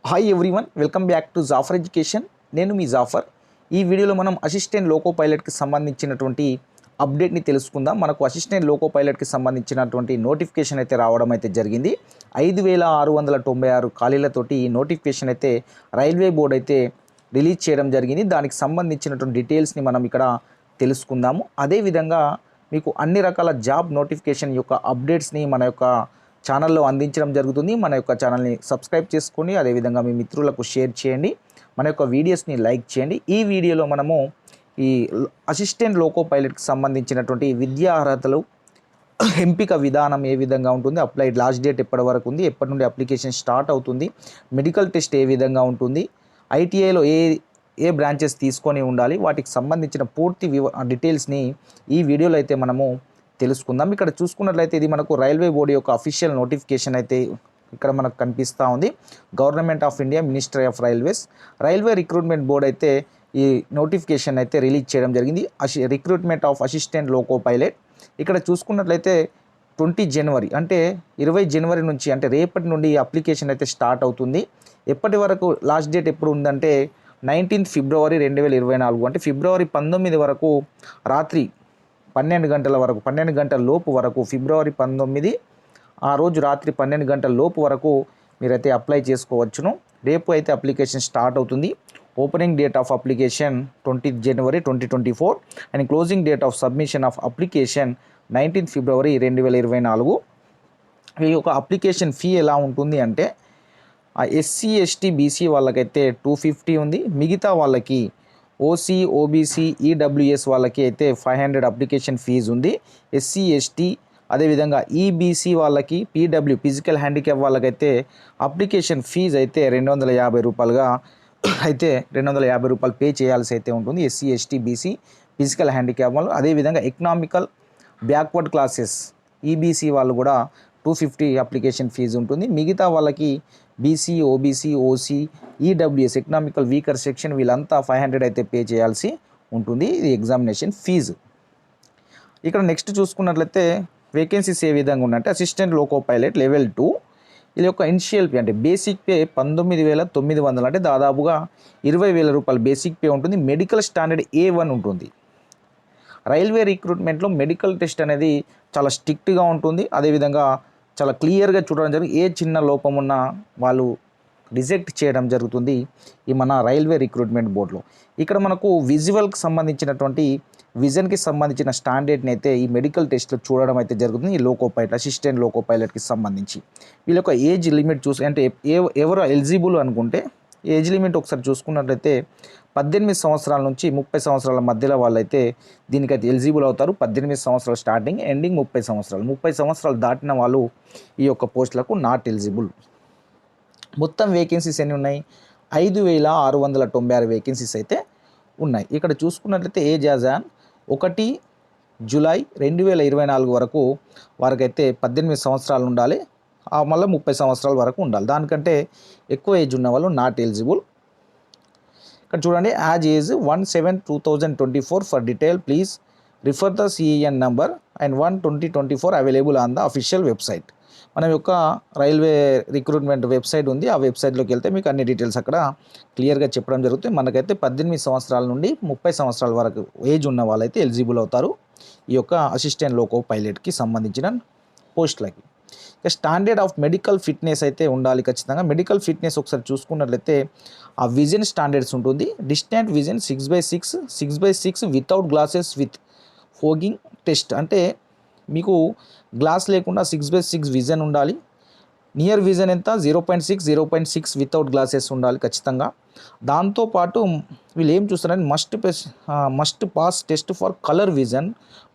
Hi everyone, welcome back to Jafar education. నేను మీ జాఫర్. ఈ వీడియోలో మనం అసిస్టెంట్ లోకో పైలట్కి సంబంధించినటువంటి అప్డేట్ని తెలుసుకుందాం. మనకు అసిస్టెంట్ లోకో పైలట్కి సంబంధించినటువంటి నోటిఫికేషన్ అయితే రావడం అయితే జరిగింది. 5696 ఖాళీలతోటి ఈ నోటిఫికేషన్ అయితే రైల్వే బోర్డు అయితే రిలీజ్ చేయడం జరిగింది. దానికి సంబంధించినటువంటి డీటెయిల్స్ని మనం ఇక్కడ తెలుసుకుందాము. అదేవిధంగా మీకు అన్ని రకాల జాబ్ నోటిఫికేషన్ యొక్క అప్డేట్స్ని మన యొక్క ఛానల్లో అందించడం జరుగుతుంది. మన యొక్క ఛానల్ని సబ్స్క్రైబ్ చేసుకోండి. అదేవిధంగా మీ మిత్రులకు షేర్ చేయండి. మన యొక్క వీడియోస్ని లైక్ చేయండి. ఈ వీడియోలో మనము ఈ అసిస్టెంట్ లోకో పైలట్కి సంబంధించినటువంటి విద్యా అర్హతలు, ఎంపిక విధానం ఏ విధంగా ఉంటుంది, అప్లై లాస్ట్ డేట్ ఎప్పటి వరకు ఉంది, ఎప్పటి నుండి అప్లికేషన్ స్టార్ట్ అవుతుంది, మెడికల్ టెస్ట్ ఏ విధంగా ఉంటుంది, ఐటీఐలో ఏ బ్రాంచెస్ తీసుకొని ఉండాలి, వాటికి సంబంధించిన పూర్తి డీటెయిల్స్ని ఈ వీడియోలో అయితే మనము తెలుసుకుందాం. ఇక్కడ చూసుకున్నట్లయితే ఇది మనకు రైల్వే బోర్డు యొక్క అఫీషియల్ నోటిఫికేషన్ అయితే ఇక్కడ మనకు కనిపిస్తూ ఉంది. Government of India, ministry of railways, railway recruitment board అయితే ఈ నోటిఫికేషన్ అయితే రిలీజ్ చేయడం జరిగింది. Recruitment of assistant loco pilot. ఇక్కడ చూసుకున్నట్లయితే 20 జనవరి అంటే 20 జనవరి నుంచి అంటే రేపటి నుండి అప్లికేషన్ అయితే స్టార్ట్ అవుతుంది. ఎప్పటి వరకు లాస్ట్ డేట్ ఎప్పుడు ఉందంటే 19 ఫిబ్రవరి 2024 అంటే ఫిబ్రవరి 19 వరకు రాత్రి 12 గంటల వరకు, 12 గంటల లోపు వరకు, ఫిబ్రవరి 19 ఆ రోజు రాత్రి 12 గంటల లోపు వరకు మీరైతే అప్లై చేసుకోవచ్చును. రేపు అయితే అప్లికేషన్ స్టార్ట్ అవుతుంది. Opening date of application 20 January 2024 and closing date of submission of application 19 ఫిబ్రవరి 2024. ఈ యొక్క అప్లికేషన్ ఫీ ఎలా ఉంటుంది అంటే ఎస్సీ, ఎస్టీ, బీసీ వాళ్ళకైతే 250 ఉంది. మిగతా వాళ్ళకి ఓసీ, ఓబీసీ, ఈడబ్ల్యూఎస్ వాళ్ళకి అయితే 500 అప్లికేషన్ ఫీజు ఉంది. ఎస్సీ, ఎస్టీ, అదేవిధంగా ఈబీసీ వాళ్ళకి, పీడబ్ల్యూ ఫిజికల్ హ్యాండిక్యాప్ వాళ్ళకైతే అప్లికేషన్ ఫీజు అయితే 250 రూపాయలుగా అయితే 250 రూపాయలు పే చేయాల్సి అయితే ఉంటుంది. SC, ST, BC, physical handicap వాళ్ళు. అదేవిధంగా ఎకనామికల్ బ్యాక్వర్డ్ క్లాసెస్ ఈబీసీ వాళ్ళు కూడా 250 అప్లికేషన్ ఫీజు ఉంటుంది. మిగతా వాళ్ళకి BC, OBC, OC, EWS economical weaker section వీళ్ళంతా 500 అయితే పే చేయాల్సి ఉంటుంది. ఇది ఎగ్జామినేషన్ ఫీజు. ఇక్కడ నెక్స్ట్ చూసుకున్నట్లయితే వేకెన్సీస్ ఏ విధంగా ఉన్నాయంటే అసిస్టెంట్ లోకో పైలట్ లెవెల్ 2 ఇది యొక్క ఇనిషియల్ పే అంటే బేసిక్ పే 19,900 అంటే దాదాపుగా 20,000 రూపాయలు బేసిక్ పే ఉంటుంది. మెడికల్ స్టాండర్డ్ A1 ఉంటుంది. రైల్వే రిక్రూట్మెంట్లో మెడికల్ టెస్ట్ అనేది చాలా స్ట్రిక్ట్గా ఉంటుంది. అదేవిధంగా చాలా క్లియర్గా చూడడం జరుగుతుంది. ఏ చిన్న లోపం ఉన్నా వాళ్ళు రిజెక్ట్ చేయడం జరుగుతుంది ఈ మన రైల్వే రిక్రూట్మెంట్ బోర్డులో. ఇక్కడ మనకు విజువల్కి సంబంధించినటువంటి విజన్కి సంబంధించిన స్టాండర్డ్ని అయితే ఈ మెడికల్ టెస్ట్లో చూడడం అయితే జరుగుతుంది. ఈ లోకో పైలట్ అసిస్టెంట్ లోకో పైలట్కి సంబంధించి వీళ్ళ యొక్క ఏజ్ లిమిట్ చూసి అంటే ఎవరు ఎలిజిబుల్ అనుకుంటే ఏజ్ లిమిట్ ఒకసారి చూసుకున్నట్లయితే 18 సంవత్సరాల నుంచి 30 సంవత్సరాల మధ్యలో వాళ్ళైతే దీనికైతే ఎలిజిబుల్ అవుతారు. 18 సంవత్సరాలు స్టార్టింగ్, ఎండింగ్ 30 సంవత్సరాలు. 30 సంవత్సరాలు దాటిన వాళ్ళు ఈ యొక్క పోస్టులకు నాట్ ఎలిజిబుల్. మొత్తం వేకెన్సీస్ ఎన్ని ఉన్నాయి? 5,696 వేకెన్సీస్ అయితే ఉన్నాయి. ఇక్కడ చూసుకున్నట్లయితే ఏజ్ యాజ్ ఆన్ 1 జూలై 2024 వరకు వారికైతే 18 సంవత్సరాలు ఉండాలి. మళ్ళీ 30 సంవత్సరాల వరకు ఉండాలి. దానికంటే ఎక్కువ ఏజ్ ఉన్న వాళ్ళు నాట్ ఎలిజిబుల్. ఇక్కడ చూడండి, as age 1/7/2024 for detail please refer the CEN number and 1/2024 available on the official website. మన యొక్క రైల్వే రిక్రూట్మెంట్ వెబ్సైట్ ఉంది. ఆ వెబ్సైట్లోకి వెళ్తే మీకు అన్ని డీటెయిల్స్ అక్కడ క్లియర్గా చెప్పడం జరుగుతుంది. మనకైతే 18 సంవత్సరాల నుండి 30 సంవత్సరాల వరకు ఏజ్ ఉన్న వాళ్ళైతే ఎలిజిబుల్ అవుతారు ఈ యొక్క అసిస్టెంట్ లోకో పైలట్కి సంబంధించిన పోస్టులకి. ఇక స్టాండర్డ్ ఆఫ్ మెడికల్ ఫిట్నెస్ అయితే ఉండాలి ఖచ్చితంగా. మెడికల్ ఫిట్నెస్ ఒకసారి చూసుకున్నట్లయితే ఆ విజన్ స్టాండర్డ్స్ ఉంటుంది. Distant vision 6/6 without glasses with fogging test అంటే మీకు గ్లాస్ లేకుండా 6/6 విజన్ ఉండాలి. నియర్ విజన్ ఎంత 0.6 వితౌట్ గ్లాసెస్ ఉండాలి ఖచ్చితంగా. దాంతోపాటు వీళ్ళు ఏం చూస్తారంటే must pass test for colour vision,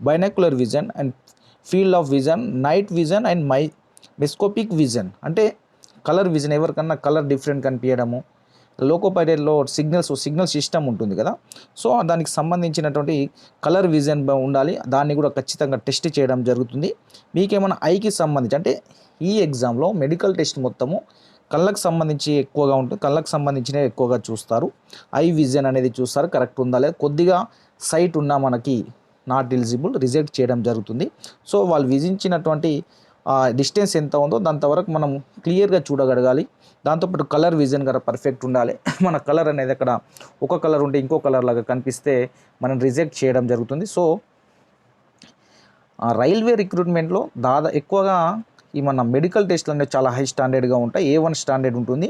binocular vision and field of vision, night vision and mesopic vision అంటే కలర్ విజన్ ఎవరికన్నా కలర్ డిఫరెంట్ కనిపించడము. లోకో పైలట్లో సిగ్నల్ సిస్టమ్ ఉంటుంది కదా, సో దానికి సంబంధించినటువంటి కలర్ విజన్ ఉండాలి. దాన్ని కూడా ఖచ్చితంగా టెస్ట్ చేయడం జరుగుతుంది. మీకేమైనా ఐకి సంబంధించి అంటే ఈ ఎగ్జామ్లో మెడికల్ టెస్ట్ మొత్తము కళ్ళకు సంబంధించి ఎక్కువగా ఉంటుంది. కళ్ళకు సంబంధించినవి ఎక్కువగా చూస్తారు. ఐ విజన్ అనేది చూస్తారు కరెక్ట్ ఉందా లేదా. కొద్దిగా సైట్ ఉన్నా మనకి నాట్ ఎలిజిబుల్ రిజెక్ట్ చేయడం జరుగుతుంది. సో వాళ్ళు విధించినటువంటి డిస్టెన్స్ ఎంత ఉందో దాంతవరకు మనం క్లియర్గా చూడగలగాలి. దాంతోపాటు కలర్ విజన్ కూడా పర్ఫెక్ట్ ఉండాలి. మన కలర్ అనేది అక్కడ ఒక కలర్ ఉంటే ఇంకో కలర్ లాగా కనిపిస్తే మనం రిజెక్ట్ చేయడం జరుగుతుంది. సో రైల్వే రిక్రూట్మెంట్లో ఎక్కువగా ఈ మన మెడికల్ టెస్ట్లు అనేవి చాలా హై స్టాండర్డ్గా ఉంటాయి. A1 స్టాండర్డ్ ఉంటుంది.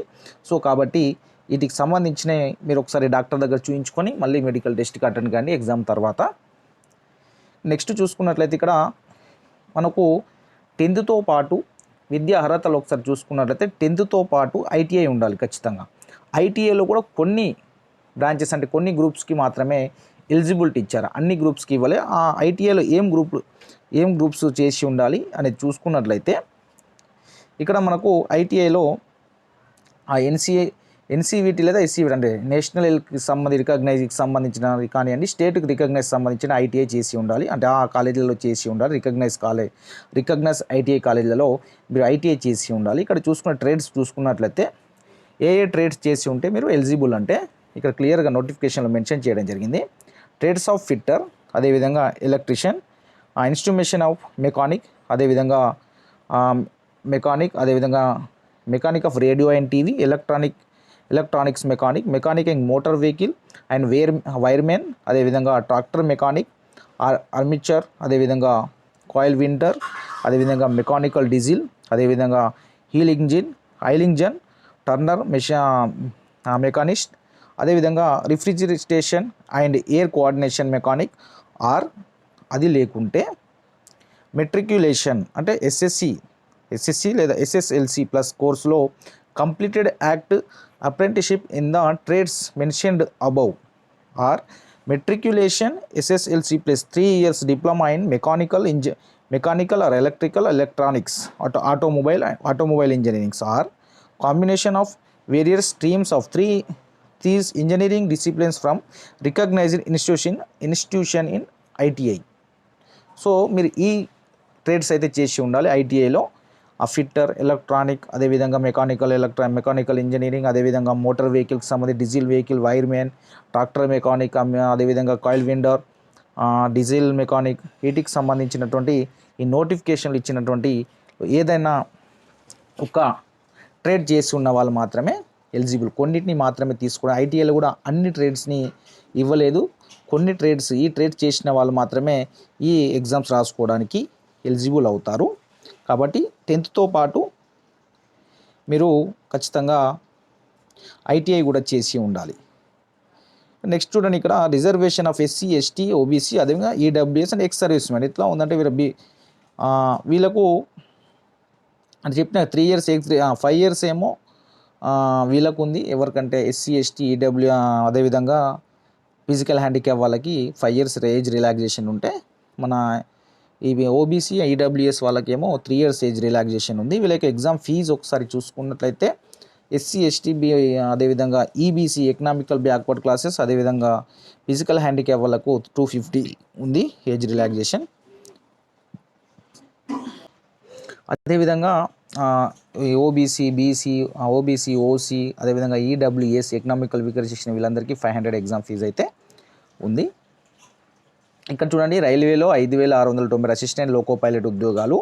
సో కాబట్టి వీటికి సంబంధించిన మీరు ఒకసారి డాక్టర్ దగ్గర చూయించుకొని మళ్ళీ మెడికల్ టెస్ట్కి అటెండ్ కానీ ఎగ్జామ్ తర్వాత. నెక్స్ట్ చూసుకున్నట్లయితే ఇక్కడ మనకు 10థ్తో పాటు విద్యా అర్హతలు ఒకసారి చూసుకున్నట్లయితే 10థ్తో పాటు ఐటీఐ ఉండాలి ఖచ్చితంగా. ఐటీఐలో కూడా కొన్ని బ్రాంచెస్ అంటే కొన్ని గ్రూప్స్కి మాత్రమే ఎలిజిబిలిటీ ఇచ్చారు, అన్ని గ్రూప్స్కి ఇవ్వలే. ఆ ఐటీఐలో ఏం గ్రూప్స్ చేసి ఉండాలి అనేది చూసుకున్నట్లయితే ఇక్కడ మనకు ఐటీఐలో ఆ ఎన్సీవీటీ లేదా ఎస్సీవీటీ అంటే నేషనల్ రికగ్నైజ్కి సంబంధించిన కానివ్వండి, స్టేట్కి రికగ్నైజ్ సంబంధించిన ఐటీఐ చేసి ఉండాలి. అంటే ఆ కాలేజీలలో చేసి ఉండాలి. రికగ్నైజ్ ఐటీఐ కాలేజీలలో మీరు ఐటీఐ చేసి ఉండాలి. ఇక్కడ చూసుకున్న ట్రేడ్స్ చూసుకున్నట్లయితే ఏ ట్రేడ్స్ చేసి ఉంటే మీరు ఎలిజిబుల్ అంటే ఇక్కడ క్లియర్గా నోటిఫికేషన్లో మెన్షన్ చేయడం జరిగింది. ట్రేడ్స్ ఆఫ్ ఫిట్టర్, అదేవిధంగా ఎలక్ట్రీషియన్, ఇన్స్ట్రుమేషన్ ఆఫ్ మెకానిక్, అదేవిధంగా mechanic of radio and TV, electronics mechanic and motor vehicle and wiremen, అదేవిధంగా ట్రాక్టర్ మెకానిక్, ఆర్మిచర్, అదేవిధంగా కాయిల్ వింటర్, అదేవిధంగా మెకానికల్ డీజిల్, అదేవిధంగా ఆయిల్ ఇంజన్ టర్నర్ మెకానిస్ట్, అదేవిధంగా refrigeration and air coordination mechanic. అది లేకుంటే matriculation అంటే SSC లేదా ఎస్ఎస్ఎల్సి ప్లస్ కోర్సులో completed act apprenticeship in the trades mentioned above, or matriculation SSLC plus 3 years diploma in mechanical or electronics automobile engineerings, or combination of various streams of these engineering disciplines from recognized institution in ITI. So మీరు ఈ ట్రేడ్స్ అయితే చేసి ఉండాలి ఐటీఐలో. ఆ fitter, electronic, అదేవిధంగా mechanical engineering, అదేవిధంగా మోటార్ వెహికల్కి సంబంధించి diesel vehicle, wiremen, tractor mechanic, అదేవిధంగా కాయిల్ విండర్, డీజిల్ మెకానిక్, వీటికి సంబంధించినటువంటి ఈ నోటిఫికేషన్లు ఇచ్చినటువంటి ఏదైనా ఒక ట్రేడ్ చేసి ఉన్న వాళ్ళు మాత్రమే ఎలిజిబుల్. కొన్నిటిని మాత్రమే తీసుకోవడం. ఐటీఐలో కూడా అన్ని ట్రేడ్స్ని ఇవ్వలేదు. కొన్ని ఈ ట్రేడ్స్ చేసిన వాళ్ళు మాత్రమే ఈ ఎగ్జామ్స్ రాసుకోవడానికి ఎలిజిబుల్ అవుతారు. కాబట్టి 10థ్తో పాటు మీరు ఖచ్చితంగా ఐటీఐ కూడా చేసి ఉండాలి. నెక్స్ట్ చూడండి, ఇక్కడ reservation of SC, ST, OBC, అదేవిధంగా EWS and ex service man ఎట్లా ఉందంటే వీళ్ళకు అని చెప్పిన 3 years 5 years ఏమో వీళ్ళకు ఉంది. ఎవరికంటే ఎస్సీ, ఎస్టీ, ఈడబ్ల్యూ, అదేవిధంగా ఫిజికల్ హ్యాండిక్యాప్ వాళ్ళకి 5 years ఏజ్ రిలాక్సేషన్ ఉంటే, మన ఇవి ఓబీసీ, ఈడబ్ల్యూఎస్ వాళ్ళకేమో 3 years ఏజ్ రిలాక్సేషన్ ఉంది. వీళ్ళకి ఎగ్జామ్ ఫీజు ఒకసారి చూసుకున్నట్లయితే ఎస్సీ, ఎస్టీ, అదేవిధంగా ఈబీసీ ఎకనామికల్ బ్యాక్వర్డ్ క్లాసెస్, అదేవిధంగా ఫిజికల్ హ్యాండిక్యాప్ వాళ్ళకు 250 ఉంది ఏజ్ రిలాక్సేషన్. అదేవిధంగా ఓబీసీ, బీసీ, ఓసీ, అదేవిధంగా ఈడబ్ల్యూఎస్ ఎకనామికల్ వీకర్ సెక్షన్ వీళ్ళందరికీ 500 ఎగ్జామ్ ఫీజు అయితే ఉంది. ఇక్కడ చూడండి, రైల్వేలో 5,690 అసిస్టెంట్ లోకో పైలట్ ఉద్యోగాలు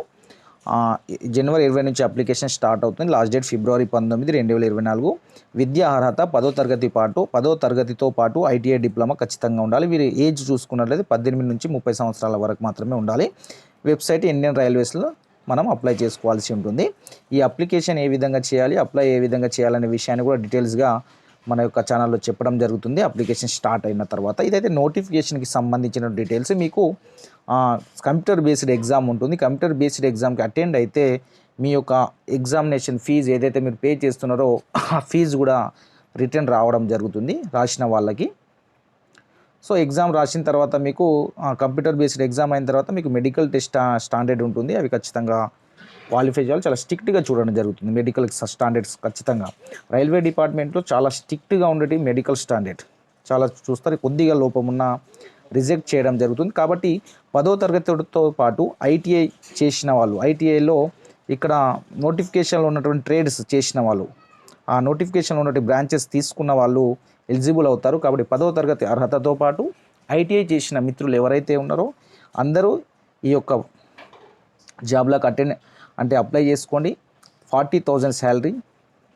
January 20 నుంచి అప్లికేషన్ స్టార్ట్ అవుతుంది. Last date February 19, 2024. విద్యా అర్హత 10వ తరగతితో పాటు ఐటీఐ డిప్లొమా ఖచ్చితంగా ఉండాలి. వీరి ఏజ్ చూసుకున్నట్లయితే 18 నుంచి 30 సంవత్సరాల వరకు మాత్రమే ఉండాలి. వెబ్సైట్ ఇండియన్ రైల్వేస్లో మనం అప్లై చేసుకోవాల్సి ఉంటుంది. ఈ అప్లికేషన్ ఏ విధంగా చేయాలి, అప్లై ఏ విధంగా చేయాలనే విషయాన్ని కూడా డీటెయిల్స్గా మన యొక్క ఛానల్లో చెప్పడం జరుగుతుంది అప్లికేషన్ స్టార్ట్ అయిన తర్వాత. ఇదైతే నోటిఫికేషన్కి సంబంధించిన డీటెయిల్స్. మీకు కంప్యూటర్ బేస్డ్ ఎగ్జామ్ ఉంటుంది. కంప్యూటర్ బేస్డ్ ఎగ్జామ్కి అటెండ్ అయితే మీ యొక్క ఎగ్జామినేషన్ ఫీజు ఏదైతే మీరు పే చేస్తున్నారో ఆ ఫీజు కూడా రిటర్న్ రావడం జరుగుతుంది రాసిన వాళ్ళకి. సో ఎగ్జామ్ రాసిన తర్వాత మీకు కంప్యూటర్ బేస్డ్ ఎగ్జామ్ అయిన తర్వాత మీకు మెడికల్ టెస్ట్ స్టాండర్డ్ ఉంటుంది. అవి ఖచ్చితంగా క్వాలిఫై చేయాలి. చాలా స్ట్రిక్ట్గా చూడడం జరుగుతుంది మెడికల్ స్టాండర్డ్స్. ఖచ్చితంగా రైల్వే డిపార్ట్మెంట్లో చాలా స్ట్రిక్ట్గా ఉండేటి మెడికల్ స్టాండర్డ్ చాలా చూస్తారు. కొద్దిగా లోపం ఉన్న రిజెక్ట్ చేయడం జరుగుతుంది. కాబట్టి 10వ తరగతితో పాటు ఐటీఐ చేసిన వాళ్ళు, ఐటీఐలో ఇక్కడ నోటిఫికేషన్లో ఉన్నటువంటి ట్రేడ్స్ చేసిన వాళ్ళు, ఆ నోటిఫికేషన్లో ఉన్నటువంటి బ్రాంచెస్ తీసుకున్న వాళ్ళు ఎలిజిబుల్ అవుతారు. కాబట్టి 10వ తరగతి అర్హతతో పాటు ఐటీఐ చేసిన మిత్రులు ఎవరైతే ఉన్నారో అందరూ ఈ యొక్క జాబ్లకు అంటే అప్లై చేసుకోండి. 40,000 శాలరీ,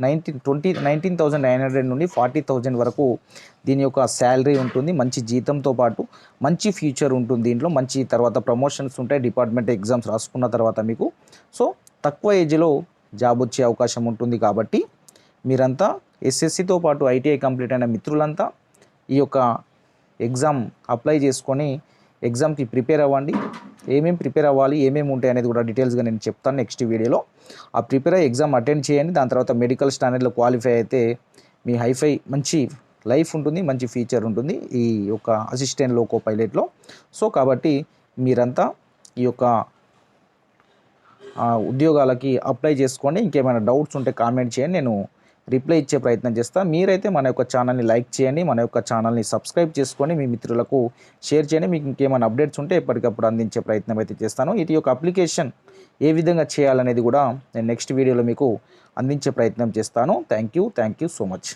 19,900 నుండి 40,000 వరకు దీని యొక్క శాలరీ ఉంటుంది. మంచి జీతంతో పాటు మంచి ఫ్యూచర్ ఉంటుంది. దీంట్లో మంచి తర్వాత ప్రమోషన్స్ ఉంటాయి డిపార్ట్మెంట్ ఎగ్జామ్స్ రాసుకున్న తర్వాత మీకు. సో తక్కువ ఏజ్లో జాబ్ వచ్చే అవకాశం ఉంటుంది. కాబట్టి మీరంతా ఎస్ఎస్సితో పాటు ఐటీఐ కంప్లీట్ అయిన మిత్రులంతా ఈ యొక్క ఎగ్జామ్ అప్లై చేసుకొని ఎగ్జామ్కి ప్రిపేర్ అవ్వండి. ఏమేమి ప్రిపేర్ అవ్వాలి, ఏమేమి ఉంటాయి అనేది కూడా డీటెయిల్స్గా నేను చెప్తాను నెక్స్ట్ వీడియోలో. ఆ ప్రిపేర్ అయ్యి ఎగ్జామ్ అటెండ్ చేయండి. దాని తర్వాత మెడికల్ స్టాండర్డ్లో క్వాలిఫై అయితే మీ హైఫై మంచి లైఫ్ ఉంటుంది, మంచి ఫ్యూచర్ ఉంటుంది ఈ యొక్క అసిస్టెంట్ లోకో పైలట్లో. సో కాబట్టి మీరంతా ఈ యొక్క ఉద్యోగాలకి అప్లై చేసుకోండి. ఇంకేమైనా డౌట్స్ ఉంటే కామెంట్ చేయండి, నేను రిప్లై ఇచ్చే ప్రయత్నం చేస్తాను. మీరైతే మన యొక్క ఛానల్ని లైక్ చేయండి, మన యొక్క ఛానల్ని సబ్స్క్రైబ్ చేసుకొని మీ మిత్రులకు షేర్ చేయండి. మీకు ఇంకేమైనా అప్డేట్స్ ఉంటే ఎప్పటికప్పుడు అందించే ప్రయత్నం అయితే చేస్తాను. ఇది యొక్క అప్లికేషన్ ఏ విధంగా చేయాలనేది కూడా నేను నెక్స్ట్ వీడియోలో మీకు అందించే ప్రయత్నం చేస్తాను. Thank you so much.